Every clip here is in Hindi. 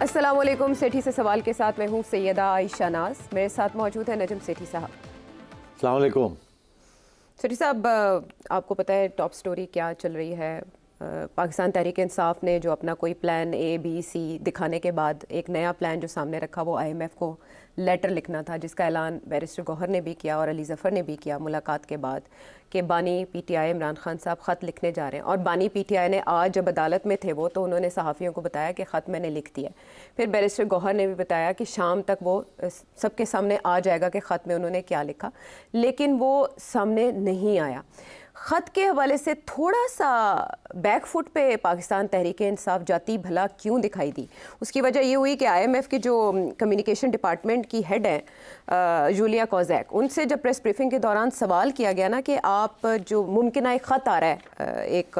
अस्सलाम वालेकुम। सेठी से सवाल के साथ मैं हूँ सैयदा आयशा नाज, मेरे साथ मौजूद है नजम सेठी साहब। अस्सलाम वालेकुम। सेठी साहब, आपको पता है टॉप स्टोरी क्या चल रही है? पाकिस्तान तहरीक इंसाफ ने जो अपना कोई प्लान ए बी सी दिखाने के बाद एक नया प्लान जो सामने रखा वो IMF को लेटर लिखना था, जिसका ऐलान बैरिस्टर गौहर ने भी किया और अली ज़फ़र ने भी किया मुलाकात के बाद कि बानी PTI इमरान खान साहब ख़त लिखने जा रहे हैं। और बानी PTI ने आज जब अदालत में थे वो तो उन्होंने सहाफ़ियों को बताया कि ख़त मैंने लिख दिया। फिर बैरिस्टर गौहर ने भी बताया कि शाम तक वो सबके सामने आ जाएगा कि ख़त में उन्होंने क्या लिखा, लेकिन वो सामने नहीं आया। ख़त के हवाले से थोड़ा सा बैक फुट पे पाकिस्तान तहरीक इंसाफ जाती भला क्यों दिखाई दी? उसकी वजह ये हुई कि IMF की जो कम्युनिकेशन डिपार्टमेंट की हेड हैं जूलिया कोज़ैक, उनसे जब प्रेस ब्रीफिंग के दौरान सवाल किया गया ना कि आप जो मुमकिन एक ख़त आ रहा है एक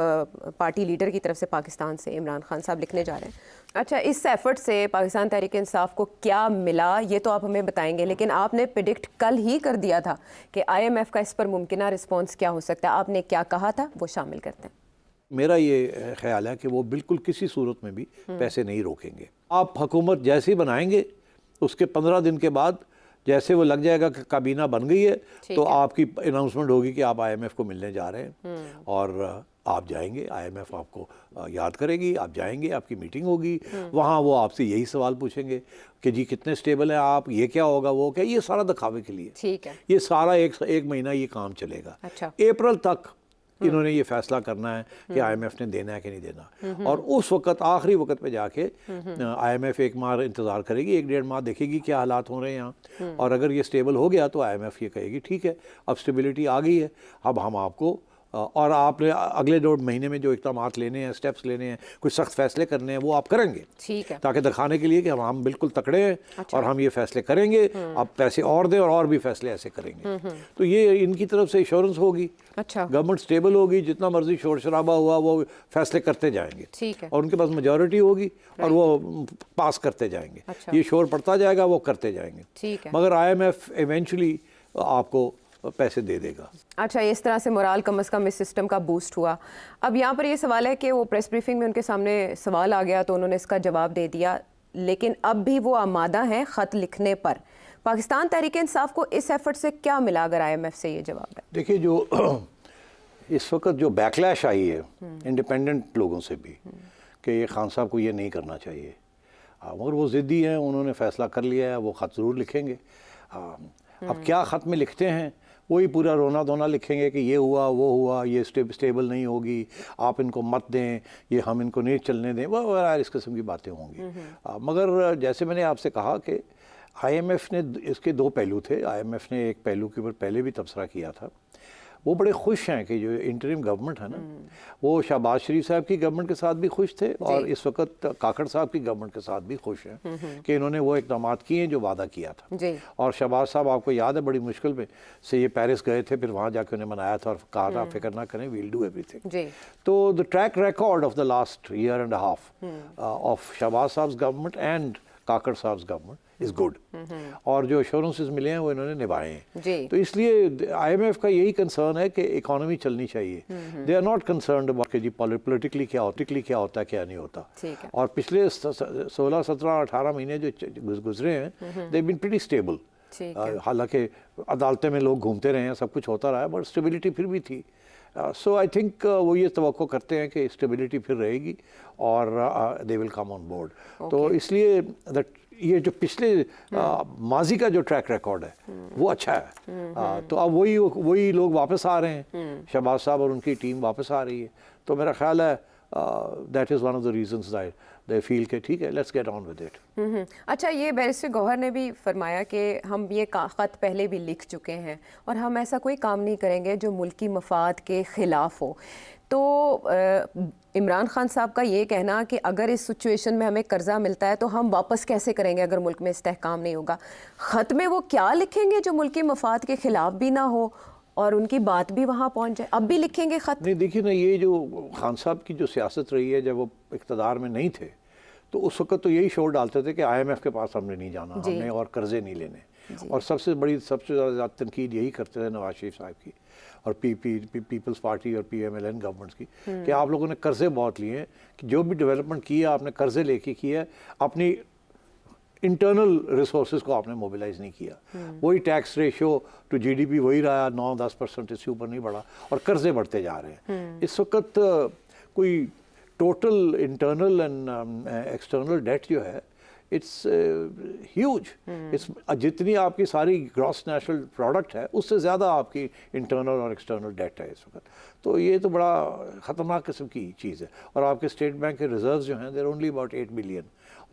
पार्टी लीडर की तरफ से पाकिस्तान से, इमरान खान साहब लिखने जा रहे हैं, अच्छा इस एफर्ट से पाकिस्तान तहरीक इंसाफ को क्या मिला ये तो आप हमें बताएंगे, लेकिन आपने प्रेडिक्ट कल ही कर दिया था कि IMF का इस पर मुमकिन रिस्पॉन्स क्या हो सकता है। आपने क्या कहा था वो शामिल करते हैं। मेरा ये ख्याल है कि वो बिल्कुल किसी सूरत में भी पैसे नहीं रोकेंगे। आप हुकूमत जैसे ही बनाएंगे उसके 15 दिन के बाद जैसे वो लग जाएगा कि काबीना बन गई है तो आपकी अनाउंसमेंट होगी कि आप IMF को मिलने जा रहे हैं और आप जाएंगे। IMF आपको याद करेगी, आप जाएंगे, आपकी मीटिंग होगी, वहाँ वो आपसे यही सवाल पूछेंगे कि जी कितने स्टेबल हैं आप, ये क्या होगा, वो क्या, ये सारा दिखावे के लिए। ठीक है, ये सारा एक महीना ये काम चलेगा। अच्छा। अप्रैल तक इन्होंने ये फैसला करना है कि IMF ने देना है कि नहीं देना, और उस वक्त आखिरी वक्त पे जाके IMF एक माह इंतज़ार करेगी, 1-1.5 माह देखेगी क्या हालात हो रहे हैं यहाँ, और अगर ये स्टेबल हो गया तो IMF ये कहेगी ठीक है अब स्टेबिलिटी आ गई है, अब हम आपको और आपने अगले 2 महीने में जो इक़दामात लेने हैं, स्टेप्स लेने हैं, कुछ सख्त फैसले करने हैं, वो आप करेंगे। ठीक है, ताकि दिखाने के लिए कि हम बिल्कुल तकड़े हैं। अच्छा। और हम ये फैसले करेंगे, आप पैसे और दें और भी फैसले ऐसे करेंगे। तो ये इनकी तरफ से इंश्योरेंस होगी। अच्छा, गवर्नमेंट स्टेबल होगी, जितना मर्जी शोर शराबा हुआ वो फैसले करते जाएंगे। ठीक है, और उनके पास मेजॉरिटी होगी और वो पास करते जाएंगे। अच्छा। ये शोर पड़ता जाएगा, वो करते जाएंगे। ठीक है, मगर IMF इवेंचुअली आपको पैसे दे देगा। अच्छा, इस तरह से मोराल कम अज़ कम इस सिस्टम का बूस्ट हुआ। अब यहाँ पर ये सवाल है कि वो प्रेस ब्रीफिंग में उनके सामने सवाल आ गया तो उन्होंने इसका जवाब दे दिया, लेकिन अब भी वो आमादा हैं ख़त लिखने पर। पाकिस्तान तहरीक इंसाफ को इस एफर्ट से क्या मिला अगर IMF से ये जवाब है? देखिए, जो इस वक्त जो बैकलैश आई है इंडिपेंडेंट लोगों से भी कि ये खान साहब को ये नहीं करना चाहिए, मगर वो ज़िद्दी हैं, उन्होंने फ़ैसला कर लिया है, वो ख़त ज़रूर लिखेंगे। अब क्या ख़त में लिखते हैं, वही पूरा रोना धोना लिखेंगे कि ये हुआ वो हुआ, ये स्टेबल नहीं होगी, आप इनको मत दें, ये हम इनको नहीं चलने दें, वह इस किस्म की बातें होंगी। मगर जैसे मैंने आपसे कहा कि IMF ने इसके 2 पहलू थे। IMF ने एक पहलू के ऊपर पहले भी तबसरा किया था। वो बड़े खुश हैं कि जो इंटरिम गवर्नमेंट है ना, वो शहबाज शरीफ साहब की गवर्नमेंट के साथ भी खुश थे और इस वक्त काकड़ साहब की गवर्नमेंट के साथ भी खुश हैं कि इन्होंने वो इक़दामात किए हैं जो वादा किया था। और शहबाज साहब, आपको याद है, बड़ी मुश्किल में से ये पेरिस गए थे, फिर वहाँ जाके उन्हें मनाया था और कहा था फिक्र ना करें, वील डू एवरीथिंग। तो the track record of the last year and half of Shahbaz साहब गवर्नमेंट एंड काकड़ साहब गवर्नमेंट इज़ गुड, और जो एश्योरेंसेस मिले हैं वो इन्होंने निभाए हैं। तो इसलिए IMF का यही कंसर्न है कि इकोनॉमी चलनी चाहिए। They are not concerned about कि जी पॉलिटिकली क्या होता है क्या नहीं होता। और पिछले 16, 17, 18 महीने जो गुजरे हैं, दे बीन प्रीटी स्टेबल। हालांकि अदालतें में लोग घूमते रहे हैं, सब कुछ होता रहा है, बट स्टेबिलिटी फिर भी थी। सो आई थिंक वो ये तवक्को करते हैं कि स्टेबिलिटी फिर रहेगी और they will come on board. तो इसलिए ये जो पिछले माजी का जो ट्रैक रिकॉर्ड है वो अच्छा है। तो अब वही लोग वापस आ रहे हैं, शहबाज साहब और उनकी टीम वापस आ रही है। तो मेरा ख्याल है that is one of the reasons that they feel के ठीक है, let's get on with it. अच्छा, ये बैरिस्टर गौहर ने भी फरमाया कि हम ये ख़त पहले भी लिख चुके हैं और हम ऐसा कोई काम नहीं करेंगे जो मुल्की मफाद के ख़िलाफ़ हो। तो इमरान खान साहब का ये कहना कि अगर इस सिचुएशन में हमें कर्जा मिलता है तो हम वापस कैसे करेंगे अगर मुल्क में इस्तेहकाम नहीं होगा, ख़त में वो क्या लिखेंगे जो मुल्की मफाद के ख़िलाफ़ भी ना हो और उनकी बात भी वहाँ पहुँच जाए? अब भी लिखेंगे ख़त? नहीं, देखिए ना, ये जो खान साहब की जो सियासत रही है, जब वो इक़्तिदार में नहीं थे तो उस वक्त तो यही शोर डालते थे कि IMF के पास हमने नहीं जाना, हमने और कर्जे नहीं लेने। और सबसे ज़्यादा तनकीद यही करते थे नवाज शरीफ साहब की और पीपल्स पार्टी और PMLN गवर्नमेंट्स की कि आप लोगों ने कर्जे बहुत लिए हैं, कि जो भी डेवलपमेंट की है आपने कर्जे लेके की है, अपनी इंटरनल रिसोर्सेज को आपने मोबिलाइज नहीं किया। वही टैक्स रेशियो टू जीडीपी वही रहा, 9-10%, इससे ऊपर नहीं बढ़ा, और कर्जे बढ़ते जा रहे हैं। इस वक्त कोई total internal and external debt जो है इट्स ह्यूज। इट्स जितनी आपकी सारी ग्रॉस नेशनल प्रोडक्ट है उससे ज़्यादा आपकी इंटरनल और एक्सटर्नल डेट है इस वक्त। तो ये तो बड़ा ख़तरनाक किस्म की चीज़ है। और आपके स्टेट बैंक के रिजर्व्स जो हैं देर ओनली अबाउट 8 बिलियन।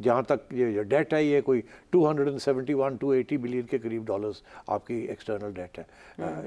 जहाँ तक ये डेट है ये कोई 271-280 बिलियन के करीब डॉलर्स आपकी एक्सटर्नल डेट है,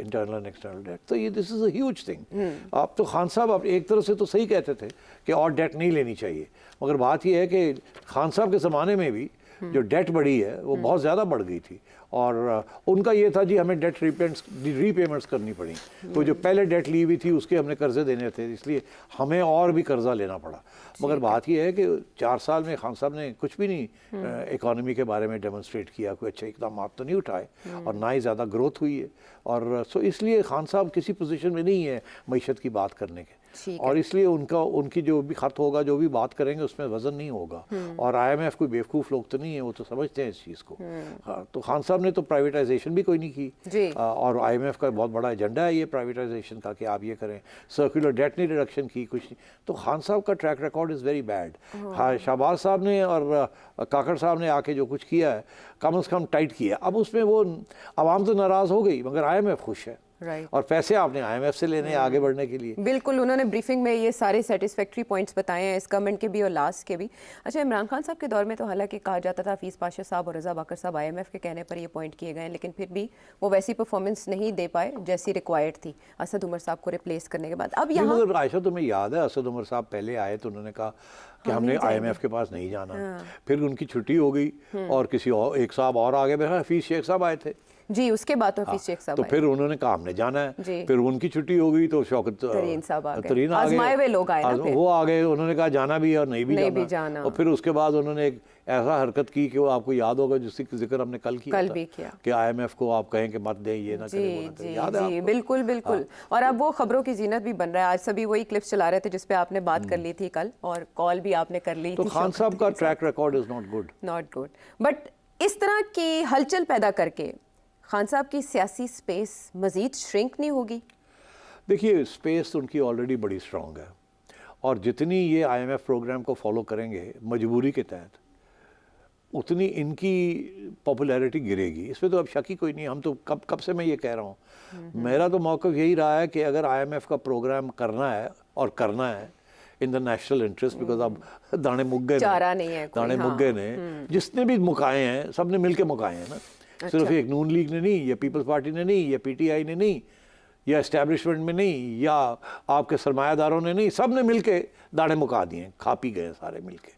इंटरनल एंड एक्सटर्नल डेट। तो ये this is a huge thing. आप तो खान साहब आप एक तरफ से तो सही कहते थे कि और डेट नहीं लेनी चाहिए, मगर बात ये है कि खान साहब के ज़माने में भी जो डेट बढ़ी है वो बहुत ज़्यादा बढ़ गई थी, और उनका ये था जी हमें डेट रीपेमेंट्स करनी पड़ी। तो जो पहले डेट ली हुई थी उसके हमने कर्जे देने थे, इसलिए हमें और भी कर्जा लेना पड़ा। मगर बात ये है कि 4 साल में खान साहब ने कुछ भी नहीं इकॉनमी के बारे में डेमोन्स्ट्रेट किया, कोई अच्छे इकदाम तो नहीं उठाए, और ना ही ज़्यादा ग्रोथ हुई है। और सो इसलिए खान साहब किसी पोजीशन में नहीं है मईशत की बात करने के, और इसलिए उनकी जो भी खत होगा, जो भी बात करेंगे उसमें वजन नहीं होगा। और IMF कोई बेवकूफ़ लोग तो नहीं है, वो तो समझते हैं इस चीज़ को। हाँ, तो खान साहब ने तो प्राइवेटाइजेशन भी कोई नहीं की, और IMF का बहुत बड़ा एजेंडा है ये प्राइवेटाइजेशन का कि आप ये करें। सर्कुलर डेट नहीं रिडक्शन की, कुछ नहीं। तो खान साहब का track record is very bad. हाँ, शहबाज साहब ने और काकड़ साहब ने आके जो कुछ किया है कम से कम टाइट किया। अब उसमें वो आवाम तो नाराज़ हो गई, मगर IMF खुश है। और पैसे आपने IMF से लेने आगे बढ़ने के लिए। बिल्कुल, उन्होंने ब्रीफिंग में ये सारे सेटिस्फैक्ट्री पॉइंट्स बताए हैं, इस गवर्नमेंट के भी और लास्ट के भी। अच्छा, इमरान खान साहब के दौर में तो हालांकि कहा जाता था हफीज़ पाशा साहब और रज़ा बाकर साहब IMF के कहने पर ये पॉइंट किए गए, लेकिन फिर भी वो वैसी परफॉर्मेंस नहीं दे पाए जैसी रिक्वायर्ड थी असद उमर साहब को रिप्लेस करने के बाद। अब यहाँ मगर आयशा तुम्हें याद है असद उमर साहब पहले आए तो उन्होंने कहा कि हमने IMF के पास नहीं जाना। फिर उनकी छुट्टी हो गई और किसी और एक साहब और आगे बैठा, हफीज़ शेख साहब आए थे जी, उसके बाद तो हफीज़ शेख साहब तो फिर उन्होंने कहा हमने जाना है। फिर उनकी छुट्टी हो गई तो शौकत तरीन साहब आ गए, आजमाए हुए लोग आए ना, वो आ गए। उन्होंने कहा जाना भी और नहीं भी जाना। और फिर उसके बाद उन्होंने एक ऐसा हरकत की कि वो आपको याद होगा जिसकी जिक्र हमने कल किया कि IMF को आप कहें कि मत दें, ये ना करें। याद है आपको? बिल्कुल बिल्कुल। और अब वो खबरों की जीनत भी बन रहा है। आज सभी वही क्लिप्स चला रहे थे जिस पे आपने बात कर ली थी कल, और कॉल भी आपने कर ली थी। तो खान साहब का track record is not good. But इस तरह की हलचल पैदा करके खान साहब की सियासी स्पेस मजीद श्रिंक नहीं होगी? देखिए, स्पेस तो उनकी ऑलरेडी बड़ी स्ट्रॉन्ग है, और जितनी ये IMF प्रोग्राम को फॉलो करेंगे मजबूरी के तहत, उतनी इनकी पॉपुलैरिटी गिरेगी। इसमें तो अब शक ही कोई नहीं। हम तो कब से मैं ये कह रहा हूँ, मेरा तो मौक़िफ़ यही रहा है कि अगर IMF का प्रोग्राम करना है और करना है in the national interest, because अब दाने मुग्गे ने जिसने भी मुकाए हैं सब ने मिल के मुकाए हैं ना। सिर्फ एक नून लीग ने नहीं, या पीपल्स पार्टी ने नहीं, या PTI ने नहीं, या एस्टैब्लिशमेंट में नहीं, या आपके सरमायादारों ने नहीं, सब ने मिल के दाने मुका दिए, खा पी गए सारे मिल के।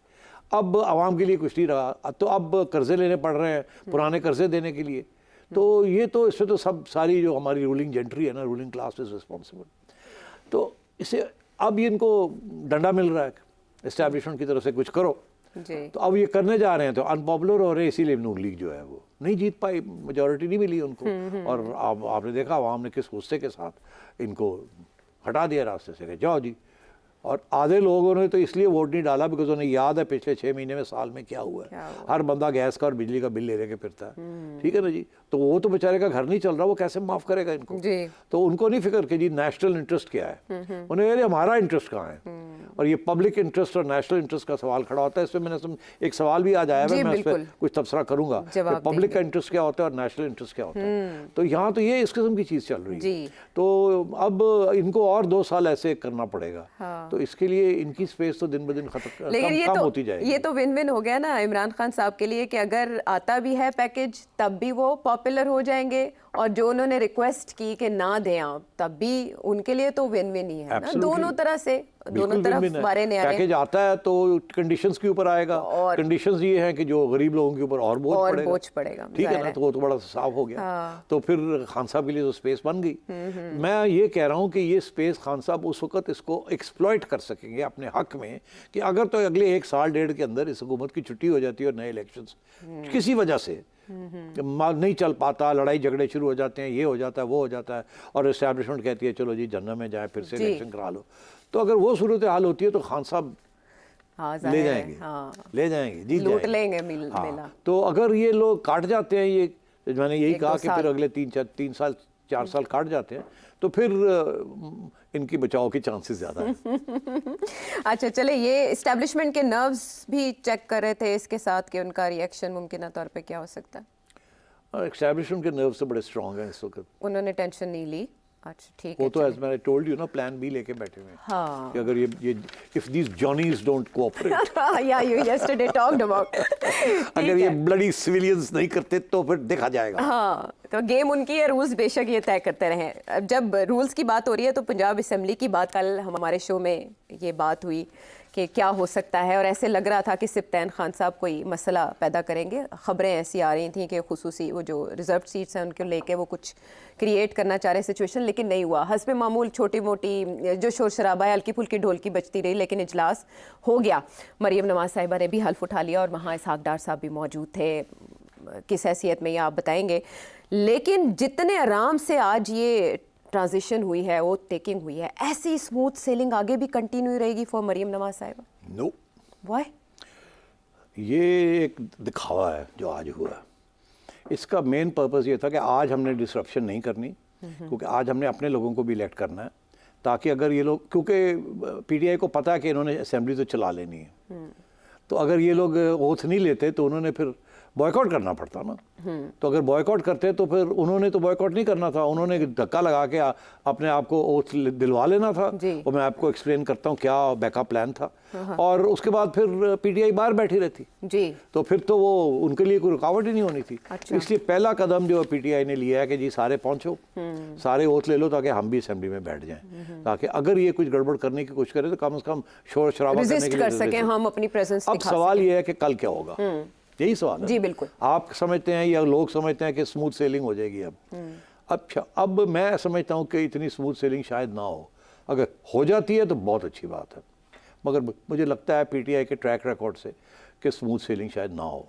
अब आवाम के लिए कुछ नहीं रहा, तो अब कर्जे लेने पड़ रहे हैं, पुराने कर्जे देने के लिए। तो ये तो इसमें तो सब सारी जो हमारी रूलिंग जेंट्री है ना, रूलिंग क्लास इज रिस्पॉन्सिबल। तो इसे अब ये इनको डंडा मिल रहा है एस्टैब्लिशमेंट की तरफ से, कुछ करो जी। तो अब ये करने जा रहे हैं, तो अनपॉपुलर हो रहे हैं, इसीलिए नून लीग जो है वो नहीं जीत पाई, मेजॉरिटी नहीं मिली उनको। और आपने देखा आवाम ने किस गुस्से के साथ इनको हटा दिया रास्ते से कि जाओ जी। और आधे लोगों ने तो इसलिए वोट नहीं डाला बिकॉज उन्हें याद है पिछले 6 महीने में, साल में क्या हुआ है। हर बंदा गैस का और बिजली का बिल ले लेके फिरता है, ठीक है ना जी। तो वो तो बेचारे का घर नहीं चल रहा, वो कैसे माफ़ करेगा इनको जी। तो उनको नहीं फिक्र कि जी नेशनल इंटरेस्ट क्या है, उन्हें यार हमारा इंटरेस्ट कहाँ है। और ये पब्लिक इंटरेस्ट और नेशनल इंटरेस्ट का सवाल खड़ा होता है। इसमें मैंने एक सवाल भी आज आया है, मैं उस पर कुछ तबसरा करूंगा कि पब्लिक का इंटरेस्ट क्या होता है और नेशनल इंटरेस्ट क्या होता है। तो यहाँ तो ये इस किस्म की चीज़ चल रही है। तो अब इनको और 2 साल ऐसे करना पड़ेगा। तो इसके लिए इनकी स्पेस तो दिन ब दिन कम होती जाएगी। ये तो विन विन हो गया ना इमरान खान साहब के लिए कि अगर आता भी है पैकेज तब भी वो पॉपुलर हो जाएंगे, और जो उन्होंने रिक्वेस्ट की कि ना दें आप, तब भी उनके लिए तो विन विन ही है ना, दोनों तरह से, दोनों तरफ बारे ने पैकेज आता है तो कंडीशंस के ऊपर आएगा, और कंडीशंस ये हैं कि जो गरीब लोगों के ऊपर और बोझ पड़ेगा, ठीक है ना। तो वो तो बड़ा साफ हो गया। तो फिर खान साहब के लिए तो स्पेस बन गई। मैं ये कह रहा हूँ कि ये स्पेस खान साहब उस वक्त इसको एक्सप्लॉइट कर सकेंगे अपने हक में, कि अगर तो अगले 1 साल 1.5 के अंदर इस हुकूमत की छुट्टी हो जाती है और नए इलेक्शंस किसी वजह से नहीं चल पाता, लड़ाई झगड़े शुरू हो जाते हैं, ये हो जाता है, वो हो जाता है, और एस्टैब्लिशमेंट कहती है चलो जी जन्नत में जाए, फिर से इलेक्शन करा लो। तो अगर वो सूरत हाल होती है तो खान साहब हाँ, ले जाहिर है, जाएंगे, हाँ। ले जाएंगे, जीत लूट जाएंगे। लेंगे हाँ, मेला। तो अगर ये लोग काट जाते हैं, ये मैंने यही 1-2 कहा कि फिर साल। अगले 3 साल 4 साल काट जाते हैं, तो फिर इनकी बचाव के चांसेस ज़्यादा हैं। अच्छा, चले, ये इस्टेब्लिशमेंट के नर्व्स भी चेक कर रहे थे इसके साथ कि उनका रिएक्शन मुमकिन तौर पे क्या हो सकता है। एस्टैब्लिशमेंट के नर्व्स तो बड़े स्ट्रांग हैं इस वक्त। उन्होंने टेंशन नहीं ली। अच्छा, ठीक है। वो तो चलिए। एज मैंने टोल्ड यू ना, प्लान बी लेके बैठे हुए हैं हाँ। कि अगर ये if these Johnny's don't cooperate, या यू यस्टरडे टॉक्ड अबाउट। अगर ये ब्लडी सिविलियंस नहीं करते तो फिर देखा जाएगा। हाँ, तो गेम उनकी है, रूल्स बेशक ये तय करते रहें। अब जब रूल्स की बात हो रही है तो पंजाब असेंबली की बात, कल हमारे शो में ये बात हुई कि क्या हो सकता है, और ऐसे लग रहा था कि सिप्तैन खान साहब कोई मसला पैदा करेंगे। ख़बरें ऐसी आ रही थी कि खुसूसी वो जो रिजर्व सीट्स हैं उनको लेके वो कुछ क्रिएट करना चाह रहे सिचुएशन, लेकिन नहीं हुआ। हस्ब मामूल छोटी मोटी जो शोर शराबा है, हल्की फुल्की ढोलकी बजती रही, लेकिन इजलास हो गया। मरीम नवाज साहिबा ने भी हल्फ उठा लिया और वहाँ इसहाक डार साहब भी मौजूद थे। किस हैसियत में ये आप बताएंगे, लेकिन जितने आराम से आज ये ट्रांजिशन हुई है, वो टेकिंग हुई है, ऐसी स्मूथ सेलिंग आगे भी कंटिन्यू रहेगी फॉर मरीम नवाज साहिबा? No, why? ये एक दिखावा है जो आज हुआ। इसका मेन पर्पस ये था कि आज हमने डिसरप्शन नहीं करनी, क्योंकि आज हमने अपने लोगों को भी इलेक्ट करना है, ताकि अगर ये लोग, क्योंकि पीटीआई को पता है कि इन्होंने असेंबली तो चला लेनी है, तो अगर ये लोग ओथ नहीं लेते तो उन्होंने फिर बॉयकॉट करना पड़ता ना। तो अगर बॉयकॉट करते तो फिर उन्होंने तो बॉयकॉट नहीं करना था, उन्होंने धक्का लगा के अपने आप को ओथ दिलवा लेना था। और मैं आपको एक्सप्लेन करता हूँ क्या बैकअप प्लान था, और उसके बाद फिर पीटीआई बाहर बैठी रहती जी, तो फिर तो वो उनके लिए कोई रुकावट ही नहीं होनी थी। अच्छा। इसलिए पहला कदम जो पीटीआई ने लिया है कि जी सारे पहुंचो, सारे ओथ ले लो, ताकि हम भी असेंबली में बैठ जाएं, ताकि अगर ये कुछ गड़बड़ करने की कोशिश करें तो कम से कम शोर शराबा करने रेजिस्ट के कर लिए सकें, हम अपनी प्रेजेंस अब दिखा सवाल सकें। ये है कि कल क्या होगा, यही सवाल है। जी, बिल्कुल। आप समझते हैं या लोग समझते हैं कि स्मूथ सेलिंग हो जाएगी अब। अच्छा, अब मैं समझता हूँ कि इतनी स्मूथ सेलिंग शायद ना हो। अगर हो जाती है तो बहुत अच्छी बात है, मगर मुझे लगता है पीटीआई के ट्रैक रिकॉर्ड से कि स्मूथ सेलिंग शायद ना हो।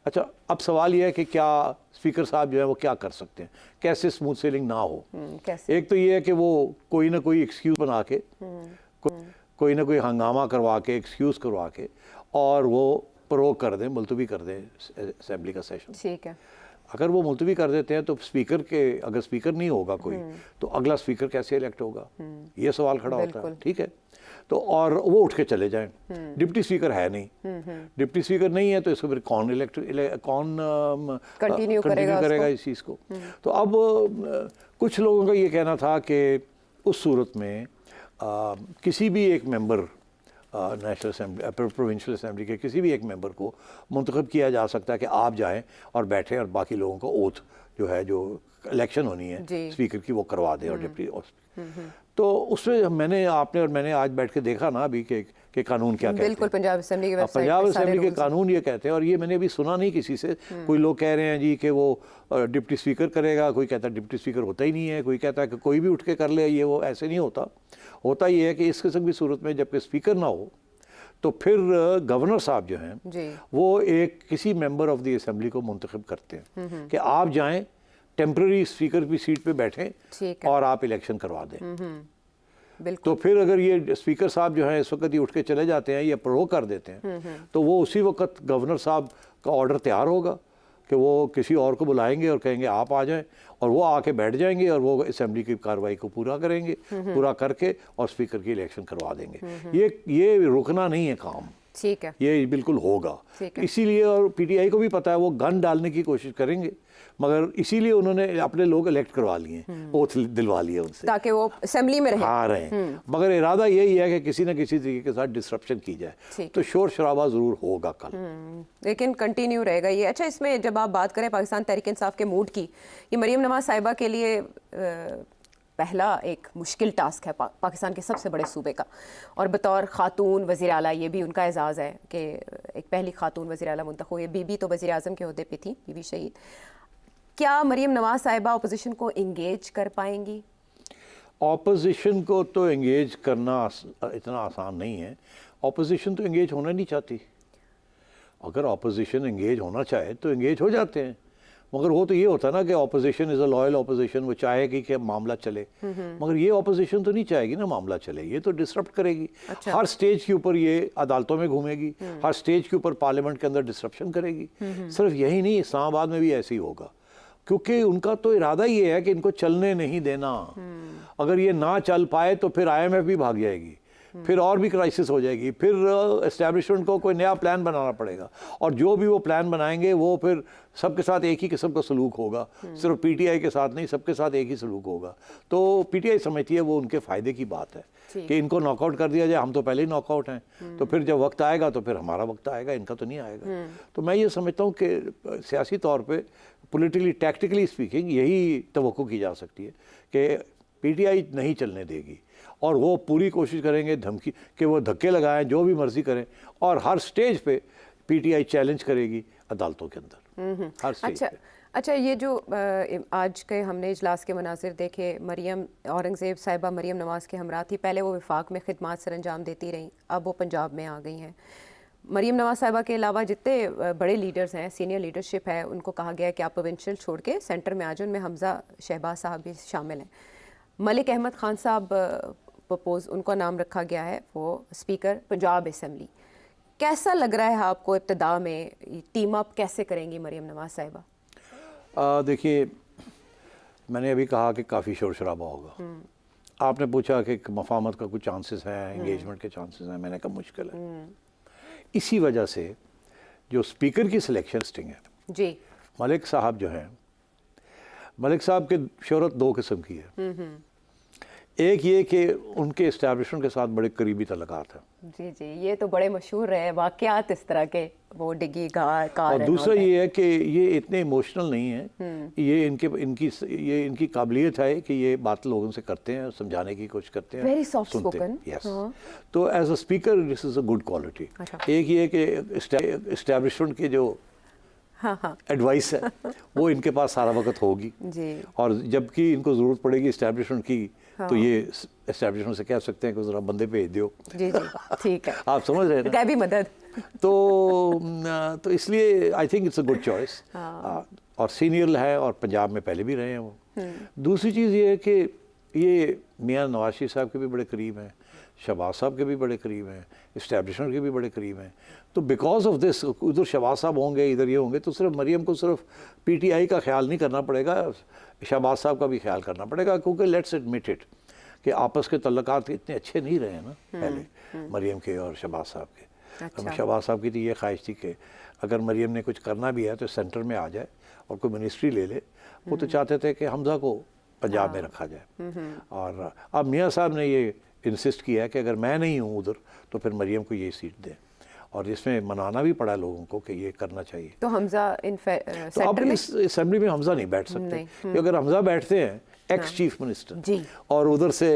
अच्छा, अब सवाल यह है कि क्या स्पीकर साहब जो है वो क्या कर सकते हैं, कैसे स्मूथ सेलिंग ना हो। कैसे? एक तो ये है कि वो कोई ना कोई एक्सक्यूज़ बना के, कोई ना कोई हंगामा करवा के, एक्सक्यूज़ करवा के, और वो प्रोक कर दें, मुलतवी कर दें असेंबली का सेशन। ठीक है। अगर वो मुलतवी कर देते हैं तो स्पीकर के, अगर स्पीकर नहीं होगा कोई, तो अगला स्पीकर कैसे इलेक्ट होगा, ये सवाल खड़ा होता है। ठीक है, तो और वो उठ के चले जाएं। डिप्टी स्पीकर है नहीं, डिप्टी स्पीकर नहीं है तो इसको फिर कौन कंटिन्यू करेगा इस चीज़ को। तो अब कुछ लोगों का ये कहना था कि उस सूरत में किसी भी एक member national assembly, provincial assembly के किसी भी एक मेंबर को मुंतखब किया जा सकता है कि आप जाएं और बैठें और बाकी लोगों को ओथ जो है, जो इलेक्शन होनी है स्पीकर की, वो करवा दें और डिप्टी। तो उसमें आपने और मैंने आज बैठ के देखा ना अभी कि कानून क्या कहते हैं। बिल्कुल, पंजाब असेंबली की वेबसाइट पंजाब पे सारे असेंबली के rules कानून ये कहते हैं, और ये मैंने अभी सुना नहीं किसी से। कोई लोग कह रहे हैं जी कि वो डिप्टी स्पीकर करेगा, कोई कहता है डिप्टी स्पीकर होता ही नहीं है, कोई कहता है कि कोई भी उठ के कर ले, ये वो ऐसे नहीं होता। होता ये है कि इस किस्म की सूरत में जबकि स्पीकर ना हो तो फिर गवर्नर साहब जो हैं वो एक किसी मेंबर ऑफ द असेंबली को मुंतखब करते हैं कि आप जाएं, टेम्पररी स्पीकर की सीट पे बैठें और आप इलेक्शन करवा दें। तो फिर अगर ये स्पीकर साहब जो हैं इस वक्त ही उठ के चले जाते हैं या प्रो कर देते हैं, तो वो उसी वक्त गवर्नर साहब का ऑर्डर तैयार होगा कि वो किसी और को बुलाएंगे और कहेंगे आप आ जाएं, और वो आके बैठ जाएंगे और वो असेंबली की कार्रवाई को पूरा करेंगे, पूरा करके और स्पीकर की इलेक्शन करवा देंगे। ये रुकना नहीं है काम, ठीक है, ये बिल्कुल होगा। इसीलिए, और पीटीआई को भी पता है, वो गन डालने की कोशिश करेंगे, मगर इसीलिए उन्होंने अपने लोग इलेक्ट करवा लिए, ओथ दिलवा लिए उनसे, ताकि वो असेंबली में रहे हैं। मगर इरादा यही है कि किसी न किसी तरीके के साथ डिसरप्शन की जाए, तो शोर शराबा जरूर होगा कल, लेकिन कंटिन्यू रहेगा ये। अच्छा, इसमें जब आप बात करें पाकिस्तान तहरीक इंसाफ के मूड की, ये मरीम नवाज साहिबा के लिए पहला एक मुश्किल टास्क है पाकिस्तान के सबसे बड़े सूबे का, और बतौर खातून वज़ीर आला ये भी उनका एजाज़ है कि एक पहली खातून वज़ीर आला मुंतखब हुई। बीबी तो वज़ीर आज़म के ओहदे पे थी, बीबी शहीद। क्या मरीम नवाज साहिबा अपोजिशन को इंगेज कर पाएंगी? ऑपोजिशन को तो इंगेज करना इतना आसान नहीं है। ऑपोजिशन तो इंगेज होना नहीं चाहती। अगर ऑपोजिशन इंगेज होना चाहे तो इंगेज हो जाते हैं, मगर वो तो ये होता है ना कि opposition is a loyal opposition, वो चाहेगी कि मामला चले, मगर ये ऑपोजिशन तो नहीं चाहेगी ना मामला चले, ये तो डिसरप्ट करेगी। अच्छा। हर स्टेज के ऊपर ये अदालतों में घूमेगी, हर स्टेज के ऊपर पार्लियामेंट के अंदर डिसरप्शन करेगी। सिर्फ यही नहीं, इस्लामाबाद में भी ऐसे ही होगा, क्योंकि उनका तो इरादा ये है कि इनको चलने नहीं देना। अगर ये ना चल पाए तो फिर IMF भी भाग जाएगी, फिर और भी क्राइसिस हो जाएगी, फिर एस्टेब्लिशमेंट को कोई नया प्लान बनाना पड़ेगा, और जो भी वो प्लान बनाएंगे वो फिर सबके साथ एक ही किस्म का सलूक होगा, सिर्फ PTI के साथ नहीं, सबके साथ एक ही सलूक होगा। तो PTI समझती है वो उनके फ़ायदे की बात है कि इनको नॉकआउट कर दिया जाए, हम तो पहले ही नॉकआउट हैं, तो फिर जब वक्त आएगा तो फिर हमारा वक्त आएगा, इनका तो नहीं आएगा। तो मैं ये समझता हूँ कि सियासी तौर पर, पॉलिटिकली टैक्टिकली स्पीकिंग, यही तवक्को की जा सकती है कि PTI नहीं चलने देगी, और वो पूरी कोशिश करेंगे धमकी कि वो धक्के लगाएं, जो भी मर्जी करें, और हर स्टेज पे PTI चैलेंज करेगी अदालतों के अंदर, हर स्टेज अच्छा पे। अच्छा, ये जो आज के हमने इजलास के मनासिर देखे, मरियम औरंगज़ेब साहिबा मरियम नवाज़ के हमरा थी, पहले वो वफाक में खिदमात सर अंजाम देती रहीं, अब वो पंजाब में आ गई हैं। मरियम नवाज़ साहिबा के अलावा जितने बड़े लीडर्स हैं, सीनियर लीडरशिप है, उनको कहा गया है कि आप प्रोविंशियल छोड़ के सेंटर में आ जाओ, उनमें हमज़ा शहबाज साहब भी शामिल हैं। मलिक अहमद ख़ान साहब प्रपोज, उनका नाम रखा गया है वो स्पीकर पंजाब असम्बली। कैसा लग रहा है आपको इब्तिदा में, टीम अप कैसे करेंगी मरियम नवाज़ साहिबा? देखिए, मैंने अभी कहा कि काफ़ी शोर शराबा होगा। आपने पूछा कि मफाहमत का कुछ चांसेस हैं, एंगेजमेंट के चांसेस हैं, मैंने कहा मुश्किल है। इसी वजह से जो स्पीकर की सिलेक्शन है जी, मलिक साहब जो हैं, मलिक साहब की शोहरत दो किस्म की है। एक ये कि उनके इस्टेब्लिशमेंट के साथ बड़े करीबी तल्लुकात हैं, जी जी, ये तो बड़े मशहूर है वाक़यात इस तरह के, वो डिग्गी कार और दूसरा ये है कि ये इतने इमोशनल नहीं है, ये इनकी काबिलियत है कि ये बात लोगों से करते हैं, समझाने की कोशिश करते हैं, वेरी सॉफ्ट सुनते हैं। स्पोकन। यस, तो as a speaker this is a good quality. एक ये कि इस्टेब्लिशमेंट के जो एडवाइस है वो इनके पास सारा वक्त होगी जी, और जबकि इनको ज़रूरत पड़ेगी इस्टेब्लिशमेंट की, तो ये इस्टेब्लिशमेंट से कह सकते हैं कि ज़रा बंदे भेज दो। जी जी, ठीक है, आप समझ रहे हैं ना? गैबी मदद। तो इसलिए I think it's a good choice, और सीनियर है और पंजाब में पहले भी रहे हैं वो। दूसरी चीज़ ये है कि ये मियाँ नवाज शरीफ साहब के भी बड़े करीब हैं, शहबाज साहब के भी बड़े करीब हैं, इस्टेब्लिशमेंट के भी बड़े करीब हैं। तो बिकॉज ऑफ दिस, उधर शहबाज साहब होंगे, इधर ये होंगे, तो सिर्फ मरियम को सिर्फ PTI का ख्याल नहीं करना पड़ेगा, शहबाज साहब का भी ख्याल करना पड़ेगा, क्योंकि लेट्स एडमिट इट कि आपस के तल्लुकात इतने अच्छे नहीं रहे ना पहले मरियम के और शहबाज साहब के। अच्छा। शहबाज साहब की तो ये ख्वाहिश थी कि अगर मरियम ने कुछ करना भी है तो सेंटर में आ जाए और कोई मिनिस्ट्री ले ले। वो तो चाहते थे कि हमजा को पंजाब में रखा जाए, और अब मियाँ साहब ने ये इंसिस्ट किया है कि अगर मैं नहीं हूँ उधर तो फिर मरियम को ये सीट दें, और इसमें मनाना भी पड़ा लोगों को कि ये करना चाहिए। तो हमजा इन तो अब इस असेंबली में हमजा नहीं बैठ सकते, क्योंकि अगर हमजा बैठते हैं एक्स चीफ मिनिस्टर और उधर से